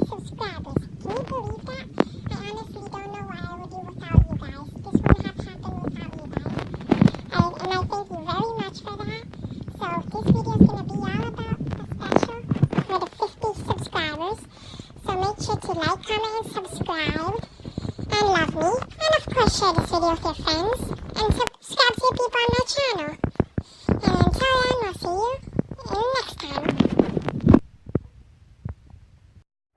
subscribers. Can you believe that? I honestly don't know what I would do without you guys. This wouldn't have happened without you guys. And I thank you very much for that. So this video is going to be all about the special for the 50 subscribers. So make sure to like, comment, and subscribe. And love me. And of course share this video with your friends. And subscribe to people on my channel. And until then, we'll see you next time.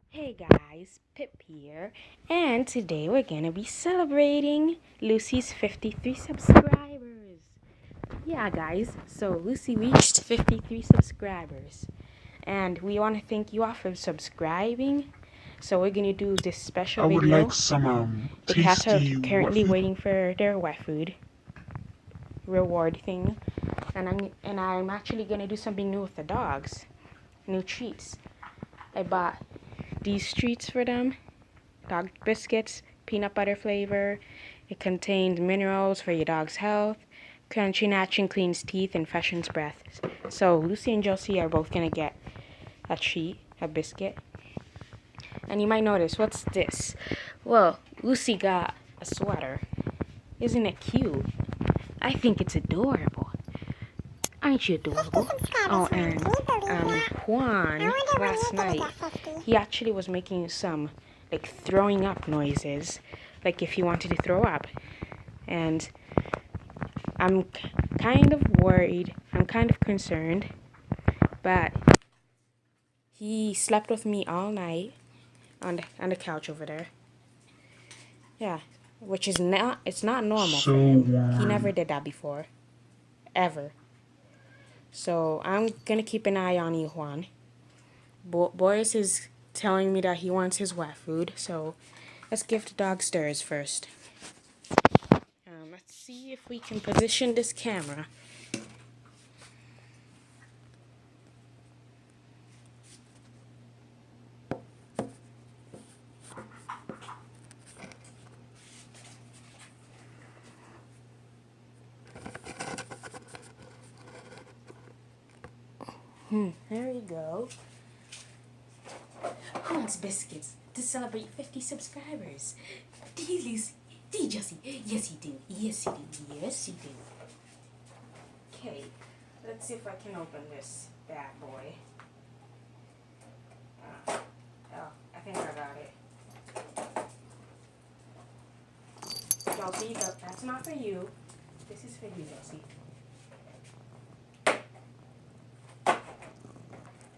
Hey guys, Pip here, and today we're gonna be celebrating Lucy's 53 subscribers. Yeah guys, so Lucy reached 53 subscribers, and we want to thank you all for subscribing. So we're gonna do this special video. I would like some The cats are tasty currently wet waiting for their wet food reward thing, and I'm actually gonna do something new with the dogs, new treats. I bought these treats for them, dog biscuits, peanut butter flavor. It contains minerals for your dog's health, crunchy action, cleans teeth, and freshens breath. So Lucy and Josie are both gonna get a treat, a biscuit. And you might notice, what's this? Well, Lucy got a sweater. Isn't it cute? I think it's adorable. Aren't you adorable? Oh, and Juan, last night, he actually was making some, like, throwing up noises, like if he wanted to throw up. And I'm kind of worried, I'm kind of concerned, but he slept with me all night on the couch over there. Yeah, which is it's not normal for him. He never did that before, ever. So I'm gonna keep an eye on you, Juan. Boris is telling me that he wants his wet food, so let's give the dog stirs first. Let's see if we can position this camera. There you go. Who wants biscuits to celebrate 50 subscribers? Did you lose? Did you, Josie? Yes, you do. Yes, you do. Yes, you do. Okay, let's see if I can open this bad boy. Oh, I think I got it. Josie, that's not for you. This is for you, Josie.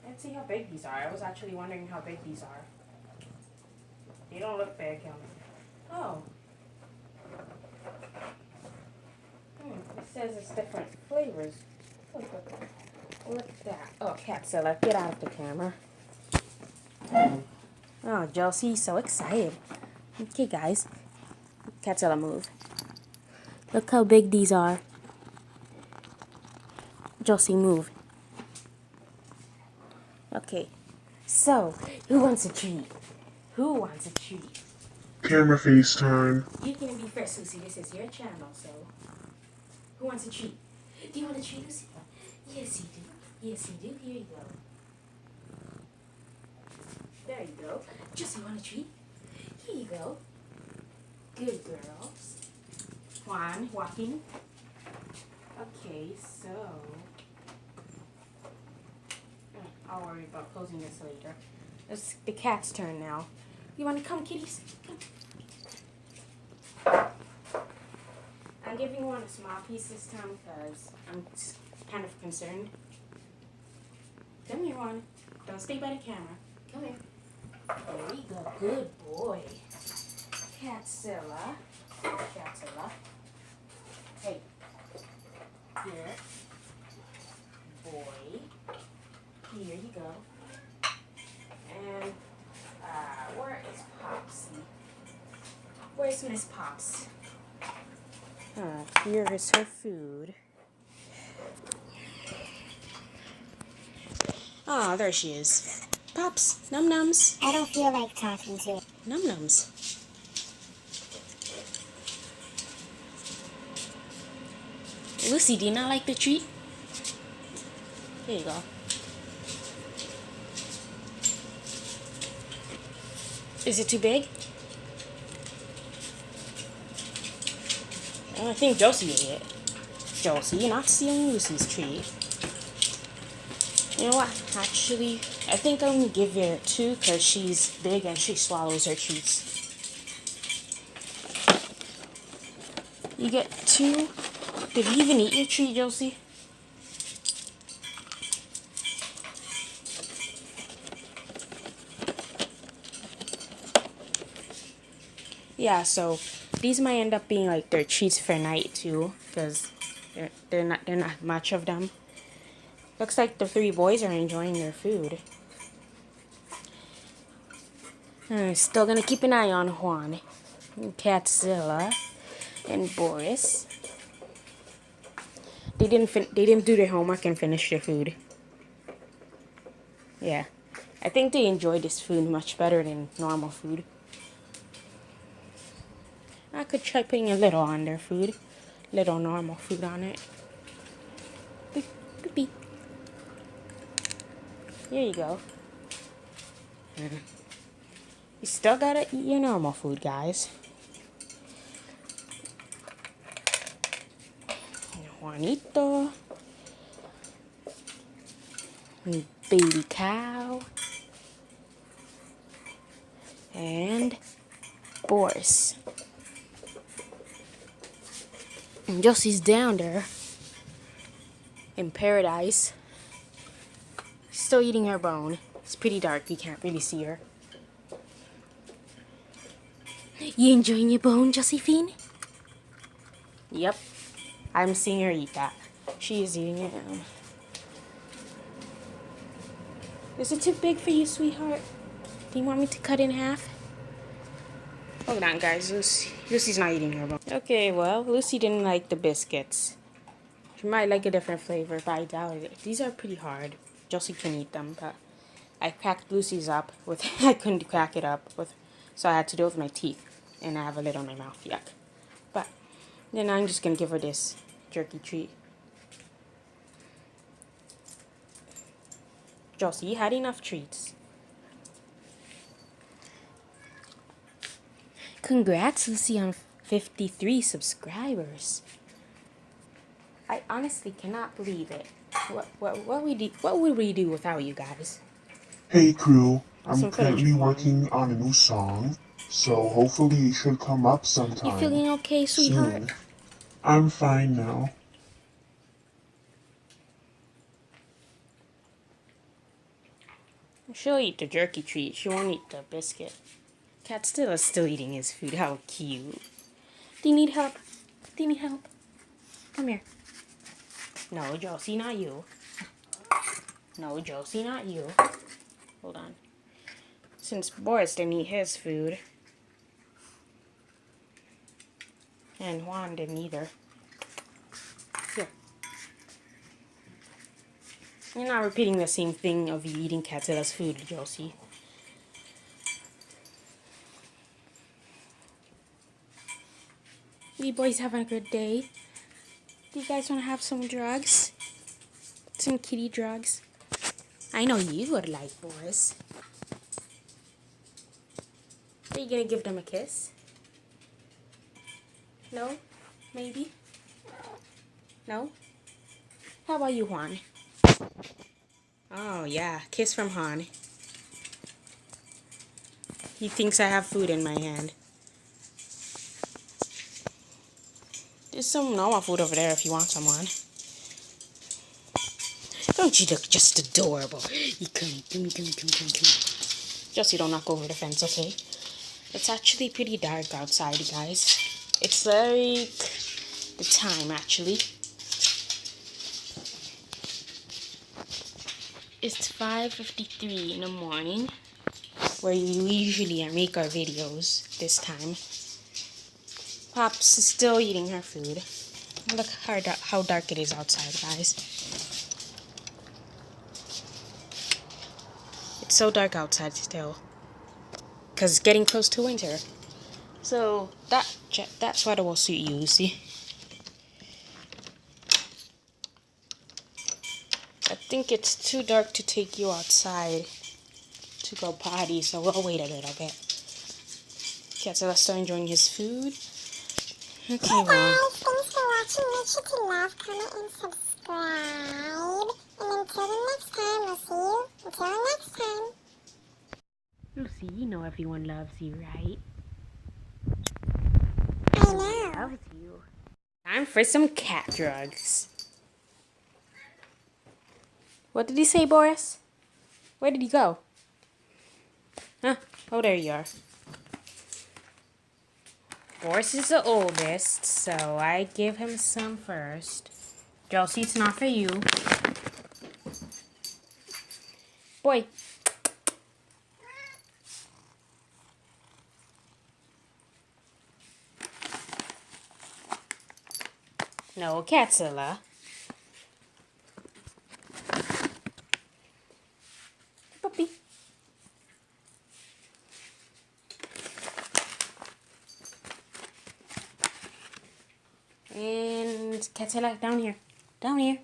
Let's see how big these are. I was actually wondering how big these are. They don't look big. Oh. It says it's different flavors. Look at that. Oh, Catzilla, get out of the camera. Oh, Josie's so excited. Okay, guys. Catzilla, move. Look how big these are. Josie, move. Okay, so, who wants a treat? Who wants a treat? camera face time. You're gonna be first, Lucy. This is your channel, so. Who wants a treat? Do you want a treat, Lucy? Yes, you do. Yes, you do. Here you go. There you go. Josie, want a treat? Here you go. Good girls. Juan, walking. Okay, so. I'll worry about closing this later. It's the cat's turn now. You want to come, kitties? Come. I'm giving one a small piece this time because I'm kind of concerned. Come here, Juan. Don't stay by the camera. Come here. There you go. Good boy. Catzilla. Catzilla. Hey. Here. Boy. Here you go. And, where is Popsy? Where's Miss Pops? Here is her food. Oh, there she is. Pops, num-nums. I don't feel like talking to you. Num-nums. Lucy, do you not like the treat? Here you go. Is it too big? Oh, I think Josie ate it. Josie, you're not stealing Lucy's treat. You know what? Actually, I think I'm gonna give her 2 because she's big and she swallows her treats. You get 2. Did you even eat your treat, Josie? Yeah, so these might end up being like their treats for night too, because they're not much of them. Looks like the 3 boys are enjoying their food. Still gonna keep an eye on Juan, and Catzilla, and Boris. They didn't do their homework and finish their food. Yeah, I think they enjoy this food much better than normal food. I could try putting a little on their food, little normal food on it. Beep, beep, beep. Here you go. You still gotta eat your normal food, guys. Juanito. Baby cow. And Boris. And Josie's down there in paradise. Still eating her bone. It's pretty dark, you can't really see her. You enjoying your bone, Josephine? Yep. I'm seeing her eat that. She is eating it now. Is it too big for you, sweetheart? Do you want me to cut in half? Hold on, guys. Lucy's not eating her bone. Okay, well, Lucy didn't like the biscuits. She might like a different flavor, but I doubt it. These are pretty hard. Josie can eat them, but I cracked Lucy's up with... I couldn't crack it up with... So I had to do it with my teeth. And I have a lid on my mouth. Yuck. But then I'm just going to give her this jerky treat. Josie, you had enough treats. Congrats, Lucy, on 53 subscribers. I honestly cannot believe it. What would we do without you guys? Hey crew, I'm Some footage currently fun. working on a new song, so hopefully it should come up sometime. You feeling okay, sweetheart? soon. I'm fine now. She'll eat the jerky treat. She won't eat the biscuit. Cat still eating his food. How cute. Do you need help? Do you need help? Come here. No, Josie, not you. No, Josie, not you. Hold on. Since Boris didn't eat his food. And Juan didn't either. Here. You're not repeating the same thing of you eating Catzilla's food, Josie. You boys having a good day? Do you guys want to have some drugs? Some kitty drugs? I know you would like, Boris. Are you gonna give them a kiss? No? Maybe? No? How about you, Juan? Oh, yeah. Kiss from Han. He thinks I have food in my hand. There's some normal food over there if you want someone. Don't you look just adorable? You come. Just you don't knock over the fence, okay? It's actually pretty dark outside, guys. It's like the time, actually. It's 5:53 in the morning, where you usually make our videos this time. Pops is still eating her food. Look how dark it is outside, guys. It's so dark outside still. Because it's getting close to winter. So that sweater will suit you, see? I think it's too dark to take you outside to go potty, so we'll wait a little bit. Catzilla's still enjoying his food. Okay, Hey well. guys, thanks for watching. Make sure to love, comment, and subscribe. And until the next time, we'll see you. Until next time. Lucy, you know everyone loves you, right? I know. Loves you. Time for some cat drugs. What did he say, Boris? Where did he go? Huh? Oh, there you are. Boris is the oldest, so I give him some first. Josie, it's not for you. Boy. No, Catzilla. Puppy. And Catzilla, down here. Down here.